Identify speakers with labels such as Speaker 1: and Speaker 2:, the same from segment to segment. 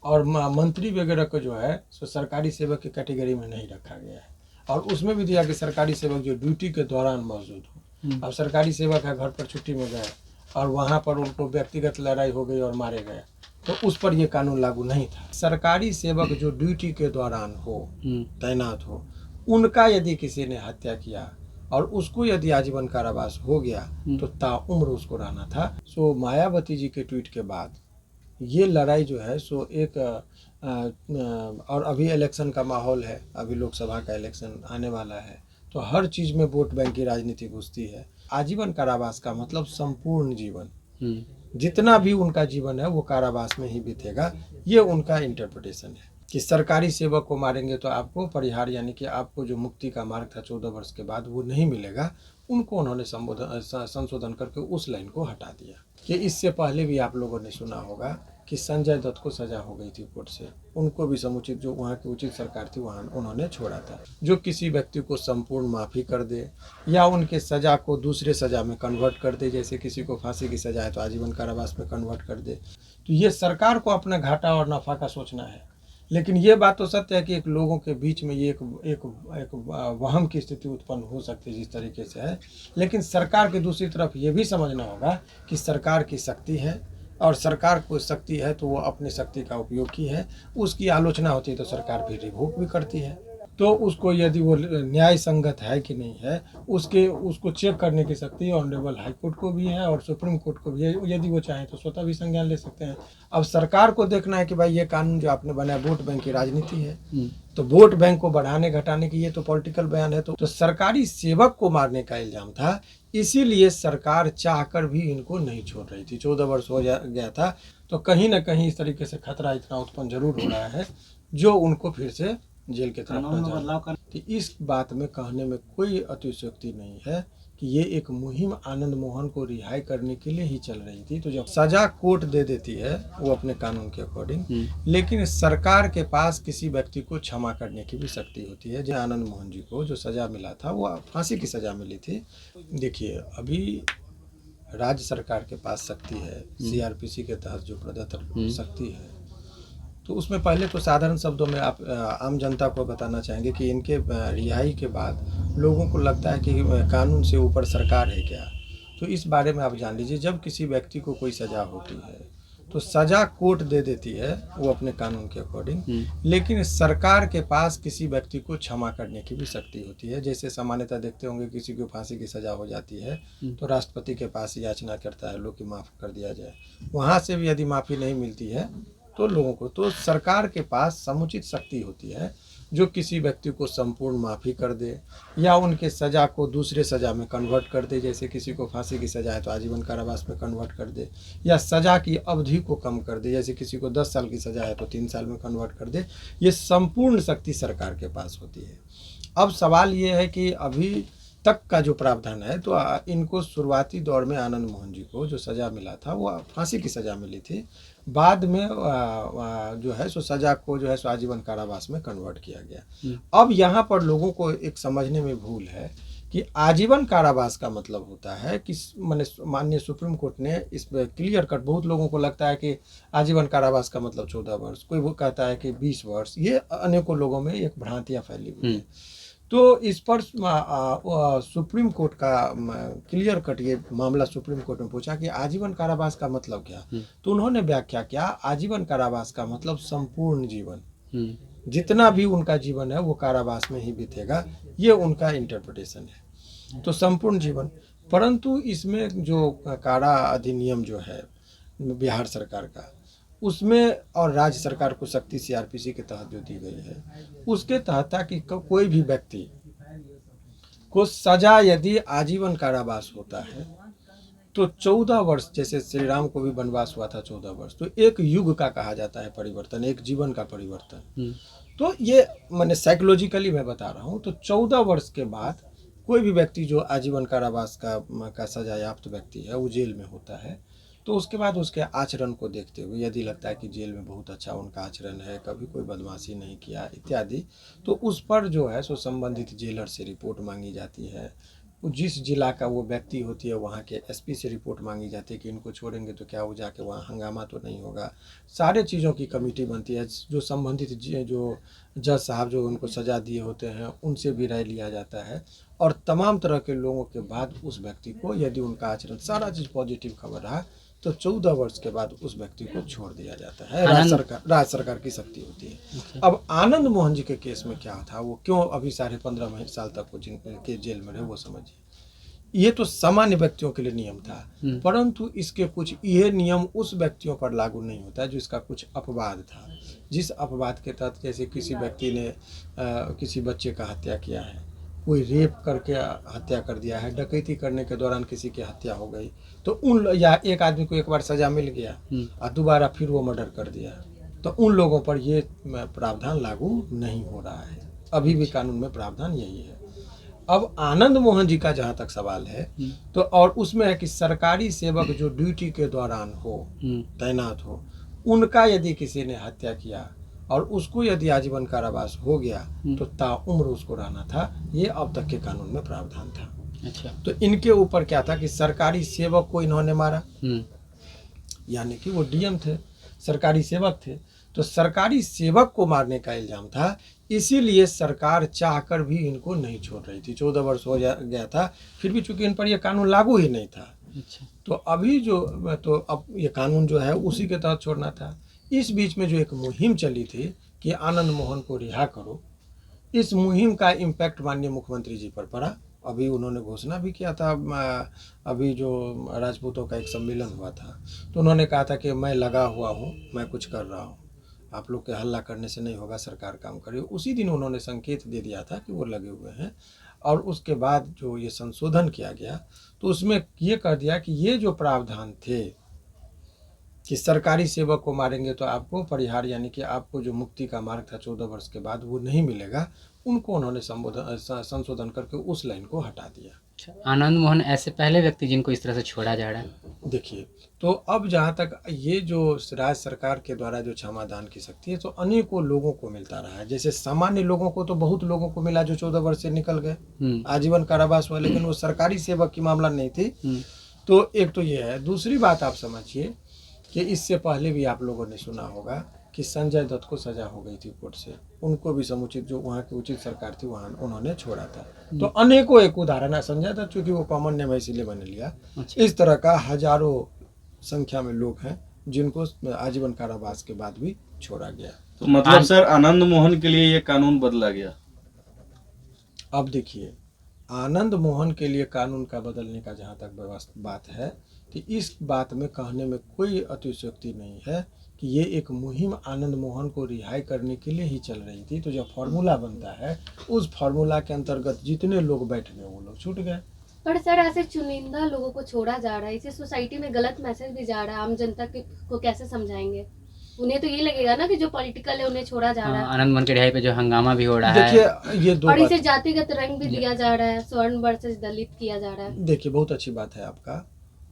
Speaker 1: और मंत्री वगैरह को जो है सो सरकारी सेवक की कैटेगरी में नहीं रखा गया है। और उसमें भी दिया कि सरकारी सेवक जो ड्यूटी के दौरान मौजूद हो। अब सरकारी सेवक है, घर पर छुट्टी में गए और वहाँ पर उनको व्यक्तिगत लड़ाई हो गई और मारे गए, तो उस पर ये कानून लागू नहीं था। सरकारी सेवक जो ड्यूटी के दौरान हो, तैनात हो, उनका यदि किसी ने हत्या किया और उसको यदि आजीवन कारावास हो गया तो ताउम्र उसको रहना था। सो मायावती जी के ट्वीट के बाद ये लड़ाई जो है सो एक और अभी इलेक्शन का माहौल है, अभी लोकसभा का इलेक्शन आने वाला है, तो हर चीज़ में वोट बैंक की राजनीति घुसती है। आजीवन कारावास का मतलब संपूर्ण जीवन, जितना भी उनका जीवन है वो कारावास में ही बीतेगा। ये उनका इंटरप्रिटेशन है कि सरकारी सेवक को मारेंगे तो आपको परिहार यानी कि आपको जो मुक्ति का मार्ग था 14 वर्ष के बाद वो नहीं मिलेगा। उनको उन्होंने संशोधन करके उस लाइन को हटा दिया। कि इससे पहले भी आप लोगों ने सुना होगा कि संजय दत्त को सजा हो गई थी कोर्ट से, उनको भी समुचित जो वहाँ की उचित सरकार थी वहाँ उन्होंने छोड़ा था। जो किसी व्यक्ति को संपूर्ण माफ़ी कर दे या उनके सज़ा को दूसरे सज़ा में कन्वर्ट कर दे, जैसे किसी को फांसी की सज़ा है तो आजीवन कारावास में कन्वर्ट कर दे, तो ये सरकार को अपना घाटा और नफ़ा का सोचना है। लेकिन ये बात तो सत्य है कि एक लोगों के बीच में ये एक वहम की स्थिति उत्पन्न हो सकती है जिस तरीके से है। लेकिन सरकार की दूसरी तरफ ये भी समझना होगा कि सरकार की शक्ति है और सरकार को शक्ति है तो वो अपनी शक्ति का उपयोग की है। उसकी आलोचना होती है तो सरकार भी रिवोक भी करती है। तो उसको यदि वो न्याय संगत है कि नहीं है उसको चेक करने की शक्ति ऑनरेबल हाई कोर्ट को भी है और सुप्रीम कोर्ट को भी है। यदि वो चाहें तो स्वतः भी संज्ञान ले सकते हैं। अब सरकार को देखना है कि भाई ये कानून जो आपने बनाया वोट बैंक की राजनीति है, तो वोट बैंक को बढ़ाने घटाने की ये तो पॉलिटिकल बयान है। तो सरकारी सेवक को मारने का इल्जाम था, इसीलिए सरकार चाहकर भी इनको नहीं छोड़ रही थी। 14 वर्ष हो गया था, तो कहीं ना कहीं इस तरीके से खतरा इतना उत्पन्न जरूर हो रहा है जो उनको फिर से जेल के तरफ बदलाव कर। तो इस बात में कहने में कोई अतिशयोक्ति नहीं है कि ये एक मुहिम आनंद मोहन को रिहाई करने के लिए ही चल रही थी। तो जब सजा कोर्ट दे देती है वो अपने कानून के अकॉर्डिंग, लेकिन सरकार के पास किसी व्यक्ति को क्षमा करने की भी शक्ति होती है। जैसे आनंद मोहन जी को जो सजा मिला था वो फांसी की सजा मिली थी। देखिए अभी राज्य सरकार के पास शक्ति है, CRPC के तहत जो प्रदत्त शक्ति है, तो उसमें पहले तो साधारण शब्दों में आप आम जनता को बताना चाहेंगे कि इनके रिहाई के बाद लोगों को लगता है कि कानून से ऊपर सरकार है क्या। तो इस बारे में आप जान लीजिए, जब किसी व्यक्ति को कोई सज़ा होती है तो सज़ा कोर्ट दे देती है वो अपने कानून के अकॉर्डिंग, लेकिन सरकार के पास किसी व्यक्ति को क्षमा करने की भी शक्ति होती है। जैसे सामान्यतः देखते होंगे किसी को फांसी की सज़ा हो जाती है तो राष्ट्रपति के पास याचना करता है लोग कि माफ़ कर दिया जाए। वहाँ से भी यदि माफ़ी नहीं मिलती है तो लोगों को, तो सरकार के पास समुचित शक्ति होती है जो किसी व्यक्ति को संपूर्ण माफ़ी कर दे या उनके सज़ा को दूसरे सज़ा में कन्वर्ट कर दे। जैसे किसी को फांसी की सज़ा है तो आजीवन कारावास में कन्वर्ट कर दे, या सज़ा की अवधि को कम कर दे। जैसे किसी को 10 साल की सज़ा है तो 3 साल में कन्वर्ट कर दे। ये संपूर्ण शक्ति सरकार के पास होती है। अब सवाल ये है कि अभी तक का जो प्रावधान है, तो इनको शुरुआती दौर में आनंद मोहन जी को जो सज़ा मिला था वो फांसी की सज़ा मिली थी। बाद में जो है सो सज़ा को जो है सो आजीवन कारावास में कन्वर्ट किया गया। अब यहाँ पर लोगों को एक समझने में भूल है कि आजीवन कारावास का मतलब होता है कि माननीय सुप्रीम कोर्ट ने इस पर क्लियर कट, बहुत लोगों को लगता है कि आजीवन कारावास का मतलब 14 वर्ष, कोई वो कहता है कि 20 वर्ष। ये अनेकों लोगों में एक भ्रांतियाँ फैली हुई है। तो इस पर सुप्रीम कोर्ट का क्लियर कट ये मामला सुप्रीम कोर्ट में पूछा कि आजीवन कारावास का मतलब क्या। तो उन्होंने व्याख्या किया, आजीवन कारावास का मतलब संपूर्ण जीवन, जितना भी उनका जीवन है वो कारावास में ही बीतेगा। ये उनका इंटरप्रिटेशन है। तो संपूर्ण जीवन, परंतु इसमें जो कारा अधिनियम जो है बिहार सरकार का, उसमें और राज्य सरकार को शक्ति CRPC के तहत जो दी गई है उसके तहत था कि कोई भी व्यक्ति को सजा यदि आजीवन कारावास होता है तो 14 वर्ष, जैसे श्री राम को भी वनवास हुआ था 14 वर्ष, तो एक युग का कहा जाता है परिवर्तन, एक जीवन का परिवर्तन। तो ये मैंने साइकोलॉजिकली मैं बता रहा हूँ। तो 14 वर्ष के बाद कोई भी व्यक्ति जो आजीवन कारावास का सजा याफ्त व्यक्ति है वो जेल में होता है। तो उसके बाद उसके आचरण को देखते हुए यदि लगता है कि जेल में बहुत अच्छा उनका आचरण है, कभी कोई बदमाशी नहीं किया इत्यादि, तो उस पर जो है सो संबंधित जेलर से रिपोर्ट मांगी जाती है। जिस जिला का वो व्यक्ति होती है वहाँ के एसपी से रिपोर्ट मांगी जाती है कि इनको छोड़ेंगे तो क्या वो जाके वहाँ हंगामा तो नहीं होगा। सारे चीज़ों की कमेटी बनती है, जो संबंधित जो जज साहब जो उनको सज़ा दिए होते हैं उनसे भी राय लिया जाता है, और तमाम तरह के लोगों के बाद उस व्यक्ति को, यदि उनका आचरण सारा चीज़ पॉजिटिव खबर रहा, तो 14 वर्ष के बाद उस व्यक्ति को छोड़ दिया जाता है। राज्य सरकार की शक्ति होती है। अब आनंद मोहन जी के केस में क्या था, वो क्यों अभी 15.5 साल तक वो जिनके जेल में रहे, वो समझिए। ये तो सामान्य व्यक्तियों के लिए नियम था, परंतु इसके कुछ ये नियम उस व्यक्तियों पर लागू नहीं होता है जिसका कुछ अपवाद था। जिस अपवाद के तहत, जैसे किसी व्यक्ति ने किसी बच्चे का हत्या किया है, कोई रेप करके हत्या कर दिया है, डकैती करने के दौरान किसी की हत्या हो गई, तो या एक आदमी को एक बार सजा मिल गया और दोबारा फिर वो मर्डर कर दिया, तो उन लोगों पर ये प्रावधान लागू नहीं हो रहा है। अभी भी कानून में प्रावधान यही है। अब आनंद मोहन जी का जहाँ तक सवाल है, तो और उसमें है कि सरकारी सेवक जो ड्यूटी के दौरान हो, तैनात हो, उनका यदि किसी ने हत्या किया और उसको यदि आजीवन कारावास हो गया तो ताउम्र उसको रहना था। ये अब तक के कानून में प्रावधान था।
Speaker 2: अच्छा।
Speaker 1: तो इनके ऊपर क्या था कि सरकारी सेवक को इन्होंने मारा, यानी कि वो डीएम थे, सरकारी सेवक थे, तो सरकारी सेवक को मारने का इल्जाम था, इसीलिए सरकार चाहकर भी इनको नहीं छोड़ रही थी। 14 वर्ष हो गया था, फिर भी चूंकि इन पर यह कानून लागू ही नहीं था।
Speaker 2: अच्छा।
Speaker 1: तो अभी तो अब ये कानून जो है उसी के तहत छोड़ना था। इस बीच में जो एक मुहिम चली थी कि आनंद मोहन को रिहा करो, इस मुहिम का इम्पैक्ट माननीय मुख्यमंत्री जी पर पड़ा। अभी उन्होंने घोषणा भी किया था, अभी जो राजपूतों का एक सम्मेलन हुआ था, तो उन्होंने कहा था कि मैं लगा हुआ हूँ, मैं कुछ कर रहा हूँ, आप लोग के हल्ला करने से नहीं होगा, सरकार काम करे। उसी दिन उन्होंने संकेत दे दिया था कि वो लगे हुए हैं। और उसके बाद जो ये संशोधन किया गया, तो उसमें ये कर दिया कि ये जो प्रावधान थे कि सरकारी सेवक को मारेंगे तो आपको परिहार, यानी कि आपको जो मुक्ति का मार्ग था 14 वर्ष के बाद, वो नहीं मिलेगा, उनको उन्होंने संशोधन करके उस लाइन को हटा दिया।
Speaker 2: आनंद मोहन ऐसे पहले व्यक्ति जिनको इस तरह से छोड़ा जा रहा है।
Speaker 1: देखिए, तो अब जहाँ तक ये जो राज्य सरकार के द्वारा जो क्षमादान की शक्ति है, तो अनेकों लोगों को मिलता रहा है। जैसे सामान्य लोगों को तो बहुत लोगों को मिला जो 14 वर्ष से निकल गए, आजीवन कारावास हुआ, लेकिन वो सरकारी सेवक की मामला नहीं थी। तो एक तो ये है। दूसरी बात आप समझिए कि इससे पहले भी आप लोगों ने सुना होगा कि संजय दत्त को सजा हो गई थी कोर्ट से, उनको भी समुचित जो वहाँ की उचित सरकार थी वहाँ उन्होंने छोड़ा था। तो अनेकों एक उदाहरण है। संजय दत्त चूँकि वो कॉमन नेम है इसीलिए मैंने लिया। इस तरह का हजारों संख्या में लोग हैं जिनको आजीवन कारावास के बाद भी छोड़ा गया।
Speaker 3: तो मतलब सर आनंद मोहन के लिए ये कानून बदला गया।
Speaker 1: अब देखिए, आनंद मोहन के लिए कानून का बदलने का जहाँ तक बात है, तो इस बात में कहने में कोई अतिशयोक्ति नहीं है कि ये एक मुहिम आनंद मोहन को रिहाई करने के लिए ही चल रही थी। तो जब फार्मूला बनता है, उस फार्मूला के अंतर्गत जितने लोग बैठ गए वो लोग छूट गए।
Speaker 4: पर सर ऐसे चुनिंदा लोगों को छोड़ा जा रहा है, इससे सोसाइटी में गलत मैसेज भी जा रहा है। आम जनता को कैसे समझाएंगे? उन्हें तो ये लगेगा ना कि जो पॉलिटिकल है उन्हें छोड़ा जा रहा है।
Speaker 2: आनंद मोहन के रिहाई पे जो हंगामा भी हो रहा है,
Speaker 1: देखिए ये दो
Speaker 4: और इसे जातिगत रंग भी दिया जा रहा है, स्वर्ण वर्सेस दलित किया जा रहा है।
Speaker 1: देखिए, बहुत अच्छी बात है आपका।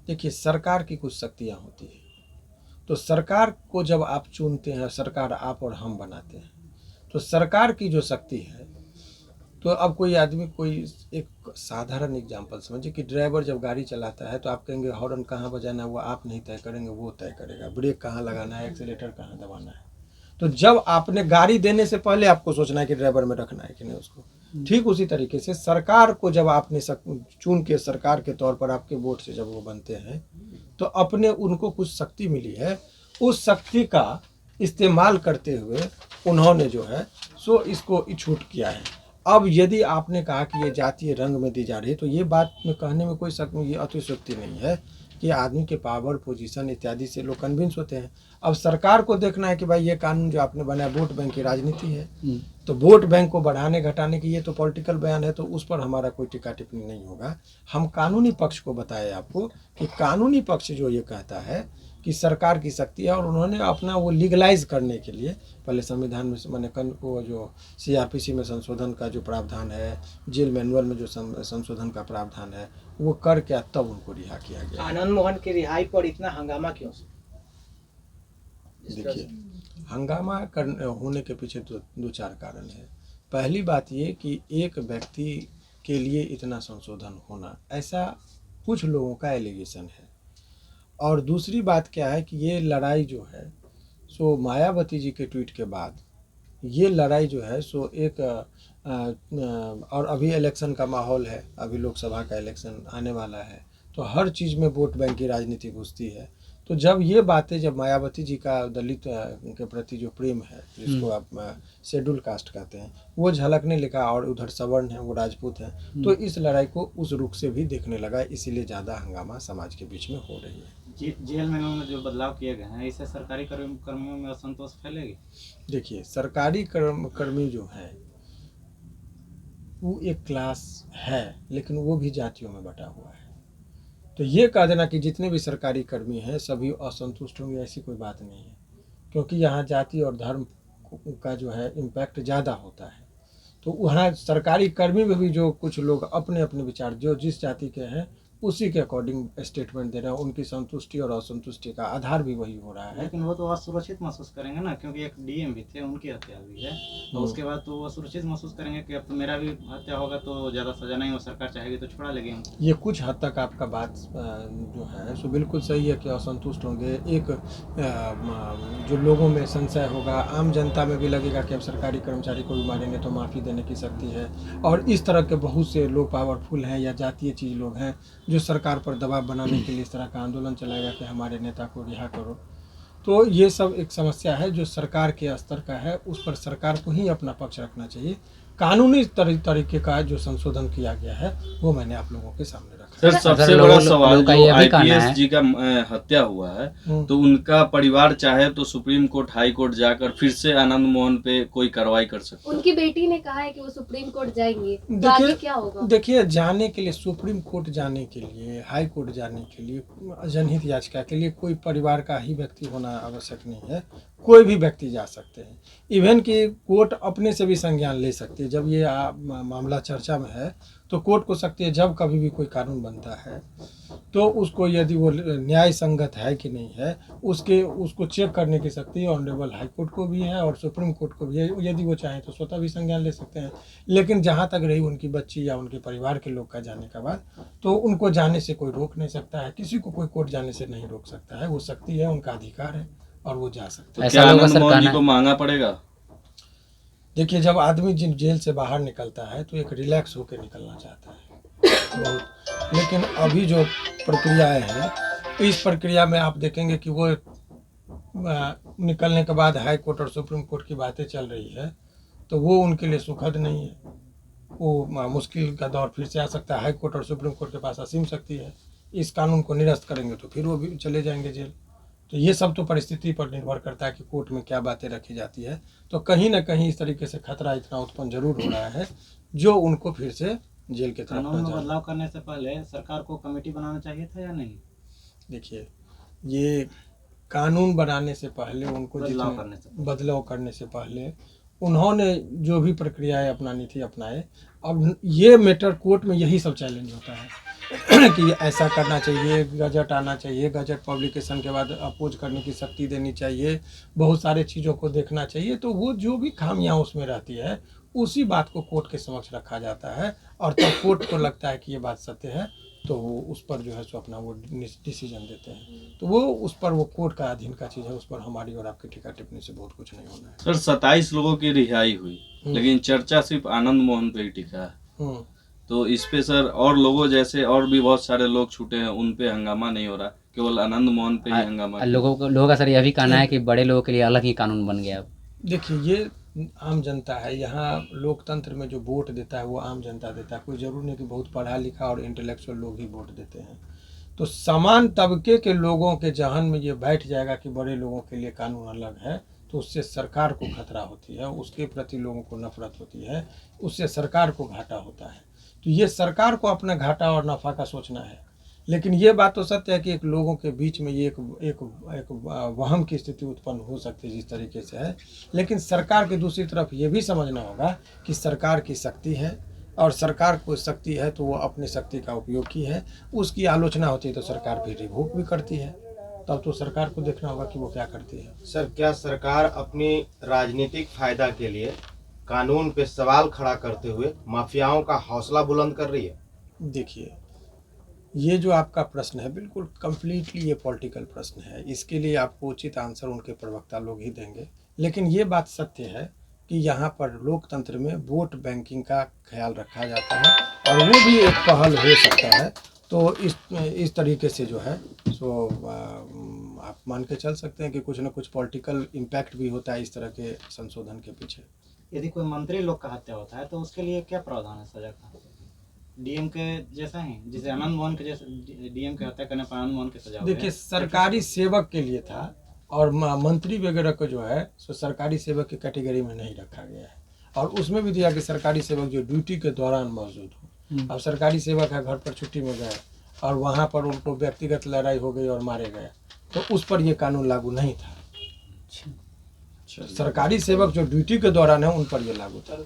Speaker 1: देखिए, सरकार की कुछ शक्तियाँ होती है, तो सरकार को जब आप चुनते हैं, सरकार आप और हम बनाते हैं, तो सरकार की जो शक्ति है, तो अब कोई आदमी, कोई एक साधारण एग्जांपल समझिए कि ड्राइवर जब गाड़ी चलाता है तो आप कहेंगे हॉर्न कहाँ बजाना है वो आप नहीं तय करेंगे, वो तय करेगा, ब्रेक कहाँ लगाना है, एक्सीलेटर कहाँ दबाना है। तो जब आपने गाड़ी देने से पहले आपको सोचना है कि ड्राइवर में रखना है कि नहीं उसको। ठीक उसी तरीके से सरकार को जब आपने चुन के सरकार के तौर पर आपके वोट से जब वो बनते हैं, तो अपने उनको कुछ शक्ति मिली है, उस शक्ति का इस्तेमाल करते हुए उन्होंने जो है सो इसको छूट किया है। अब यदि आपने कहा कि ये जातीय रंग में दी जा रही है, तो ये बात में कहने में कोई ये अतिशयोक्ति नहीं है कि आदमी के पावर, पोजीशन इत्यादि से लोग कन्विंस होते हैं। अब सरकार को देखना है कि भाई ये कानून जो आपने बनाया वोट बैंक की राजनीति है, तो वोट बैंक को बढ़ाने घटाने की ये तो पॉलिटिकल बयान है, तो उस पर हमारा कोई टीका टिप्पणी नहीं होगा। हम कानूनी पक्ष को बताए आपको कि कानूनी पक्ष जो ये कहता है कि सरकार की शक्ति है, और उन्होंने अपना वो लीगलाइज करने के लिए पहले संविधान में मैंने वो जो सीआरपीसी में संशोधन का जो प्रावधान है, जेल मैनुअल में जो संशोधन का प्रावधान है, वो करके तब उनको रिहा किया गया।
Speaker 5: आनंद मोहन की रिहाई पर इतना हंगामा क्यों?
Speaker 1: देखिए, हंगामा होने के पीछे तो दो चार कारण है। पहली बात ये कि एक व्यक्ति के लिए इतना संशोधन होना, ऐसा कुछ लोगों का एलिगेशन है। और दूसरी बात क्या है कि ये लड़ाई जो है सो मायावती जी के ट्वीट के बाद ये लड़ाई जो है सो एक और अभी इलेक्शन का माहौल है, अभी लोकसभा का इलेक्शन आने वाला है, तो हर चीज़ में वोट बैंक की राजनीति घुसती है। तो जब ये बातें, जब मायावती जी का दलित के प्रति जो प्रेम है, जिसको आप शेड्यूल कास्ट कहते हैं, वो झलकने लगा, और उधर सवर्ण है, वो राजपूत है, तो इस लड़ाई को उस रुख से भी देखने लगा, इसीलिए ज़्यादा हंगामा समाज के बीच में हो रही है।
Speaker 6: जेल में उन्होंने जो बदलाव किए गए हैं, इससे सरकारी कर्मियों में असंतोष फैलेगी?
Speaker 1: देखिए, सरकारी कर्मी जो है वो एक क्लास है, लेकिन वो भी जातियों में बटा हुआ है। तो ये कह देना कि जितने भी सरकारी कर्मी हैं सभी असंतुष्ट होंगे, ऐसी कोई बात नहीं है, क्योंकि यहाँ जाति और धर्म का जो है इम्पैक्ट ज़्यादा होता है। तो वहाँ सरकारी कर्मी में भी जो कुछ लोग अपने अपने विचार, जो जिस जाति के हैं उसी के अकॉर्डिंग स्टेटमेंट दे रहे हैं, उनकी संतुष्टि और असंतुष्टि का आधार भी वही हो रहा है।
Speaker 6: लेकिन वो तो असुरक्षित महसूस करेंगे ना, क्योंकि एक डीएम भी थे, उनकी हत्या हुई है, तो उसके बाद तो वो असुरक्षित महसूस करेंगे कि अब तो मेरा भी हत्या होगा तो ज़्यादा सजा नहीं हो, सरकार चाहेगी तो छोड़ा लेगी हमको।
Speaker 1: ये कुछ हद तक आपका बात जो है सो बिल्कुल सही है कि असंतुष्ट होंगे। एक जो लोगों में संशय होगा, आम जनता में भी लगेगा कि अब सरकारी कर्मचारी को भी मारेंगे तो माफ़ी देने की शक्ति है। और इस तरह के बहुत से लोग पावरफुल हैं या जातीय चीज़ लोग हैं जो सरकार पर दबाव बनाने के लिए इस तरह का आंदोलन चलाएगा कि हमारे नेता को रिहा करो। तो ये सब एक समस्या है जो सरकार के स्तर का है, उस पर सरकार को ही अपना पक्ष रखना चाहिए। कानूनी तरीके का जो संशोधन किया गया है वो मैंने आप लोगों के सामने रखा है।
Speaker 3: सर, सबसे बड़ा सवाल जो आईपीएस जी का हत्या हुआ है, तो उनका परिवार चाहे तो सुप्रीम कोर्ट, हाई कोर्ट जाकर फिर से आनंद मोहन पे कोई कार्रवाई कर सकता है।
Speaker 4: उनकी बेटी ने कहा है कि वो सुप्रीम कोर्ट जाएंगे, तो आगे क्या होगा?
Speaker 1: देखिए, जाने के लिए, सुप्रीम कोर्ट जाने के लिए, हाई कोर्ट जाने के लिए, जनहित याचिका के लिए कोई परिवार का ही व्यक्ति होना आवश्यक नहीं है, कोई भी व्यक्ति जा सकते हैं। इवन कि कोर्ट अपने से भी संज्ञान ले सकती है। जब ये मामला चर्चा में है तो कोर्ट को सकती है, जब कभी भी कोई कानून बनता है तो उसको यदि वो न्याय संगत है कि नहीं है, उसको चेक करने की शक्ति ऑनरेबल हाई कोर्ट को भी है और सुप्रीम कोर्ट को भी है। यदि वो चाहें तो स्वतः भी संज्ञान ले सकते हैं। लेकिन जहाँ तक रही उनकी बच्ची या उनके परिवार के लोग का जाने का बात, तो उनको जाने से कोई रोक नहीं सकता है, किसी को कोई कोर्ट जाने से नहीं रोक सकता है। वो शक्ति है, उनका अधिकार है और वो जा सकते हैं।
Speaker 3: क्या आनंद मोहन जी को महंगा पड़ेगा?
Speaker 1: देखिए, जब आदमी जेल से बाहर निकलता है तो एक रिलैक्स होकर निकलना चाहता है बहुत। लेकिन अभी जो प्रक्रियाएं हैं, इस प्रक्रिया में आप देखेंगे कि वो निकलने के बाद हाई कोर्ट और सुप्रीम कोर्ट की बातें चल रही है, तो वो उनके लिए सुखद नहीं है। वो मुश्किल का दौर फिर से आ सकता है। हाई कोर्ट और सुप्रीम कोर्ट के पास असीम शक्ति है। इस कानून को निरस्त करेंगे तो फिर वो भी चले जाएंगे जेल। तो ये सब तो परिस्थिति पर निर्भर करता है कि कोर्ट में क्या बातें रखी जाती है। तो कहीं ना कहीं इस तरीके से खतरा इतना उत्पन्न जरूर हो रहा है जो उनको फिर से जेल की तरफ
Speaker 6: कानून में बदलाव करने से पहले सरकार को कमेटी बनाना चाहिए था या नहीं?
Speaker 1: देखिए, ये कानून बनाने से पहले उनको बदलाव करने से पहले उन्होंने जो भी प्रक्रियाएं अपनानी थी अपनाए। अब ये मैटर कोर्ट में यही सब चैलेंज होता है कि ऐसा करना चाहिए, गजट आना चाहिए, गजट पब्लिकेशन के बाद अपोज करने की शक्ति देनी चाहिए, बहुत सारे चीज़ों को देखना चाहिए। तो वो जो भी खामियां उसमें रहती है उसी बात को कोर्ट के समक्ष रखा जाता है और तब कोर्ट को लगता है कि ये बात सत्य है तो वो उस पर जो है सो अपना वो डिसीजन देते हैं। तो वो उस पर वो कोर्ट का अधीन का चीज़ है, उस पर हमारी और आपकी टीका टिप्पणी से बहुत कुछ नहीं होना है।
Speaker 3: सर, 27 लोगों की रिहाई हुई, लेकिन चर्चा सिर्फ आनंद मोहन पे ही टिका है। तो इस पे सर और लोगों जैसे और भी बहुत सारे लोग छूटे हैं, उन पे हंगामा नहीं हो रहा, केवल आनंद मोहन पे ही हंगामा।
Speaker 2: लोगों का सर यह भी कहना है कि बड़े लोगों के लिए अलग ही कानून बन गया।
Speaker 1: देखिए, ये आम जनता है। यहाँ लोकतंत्र में जो वोट देता है वो आम जनता देता है। कोई ज़रूर नहीं कि बहुत पढ़ा लिखा और इंटेलेक्चुअल लोग ही वोट देते हैं। तो समान तबके के लोगों के जहन में ये बैठ जाएगा कि बड़े लोगों के लिए कानून अलग है, तो उससे सरकार को खतरा होती है, उसके प्रति लोगों को नफरत होती है, उससे सरकार को घाटा होता है। तो ये सरकार को अपना घाटा और नफ़ा का सोचना है। लेकिन ये बात तो सत्य है कि एक लोगों के बीच में ये एक वहम की स्थिति उत्पन्न हो सकती है जिस तरीके से है। लेकिन सरकार की दूसरी तरफ ये भी समझना होगा कि सरकार की शक्ति है और सरकार को शक्ति है तो वो अपनी शक्ति का उपयोग की है। उसकी आलोचना होती है तो सरकार भी रिवोक भी करती है। तब तो सरकार को देखना होगा कि वो क्या करती है।
Speaker 7: सर, क्या सरकार अपनी राजनीतिक फायदा के लिए कानून पे सवाल खड़ा करते हुए माफियाओं का हौसला बुलंद कर रही है?
Speaker 1: देखिए, ये जो आपका प्रश्न है बिल्कुल कंप्लीटली ये पॉलिटिकल प्रश्न है। इसके लिए आपको उचित आंसर उनके प्रवक्ता लोग ही देंगे। लेकिन ये बात सत्य है कि यहाँ पर लोकतंत्र में वोट बैंकिंग का ख्याल रखा जाता है और वो भी एक पहल हो सकता है। तो इस तरीके से जो है सो आप मान के चल सकते हैं कि कुछ ना कुछ पॉलिटिकल इम्पैक्ट भी होता है इस तरह के संशोधन के पीछे।
Speaker 6: यदि कोई मंत्री लोग का हत्या होता है तो उसके लिए क्या प्रावधान है सजा का? डीएम के जैसा ही, जिसे आनंद मोहन के जैसे डीएम के हत्या करने पर आनंद मोहन की सजा हुई है।
Speaker 1: देखिए, सरकारी सेवक के लिए था और मंत्री वगैरह को जो है सो सरकारी सेवक की कैटेगरी में नहीं रखा गया है। और उसमें भी दिया कि सरकारी सेवक जो ड्यूटी के दौरान मौजूद हो। अब सरकारी सेवक है, घर पर छुट्टी में गए और वहाँ पर उनको व्यक्तिगत लड़ाई हो गई और मारे गए, तो उस पर ये कानून लागू नहीं था। सरकारी सेवक जो ड्यूटी के दौरान है उन पर ये लागू था।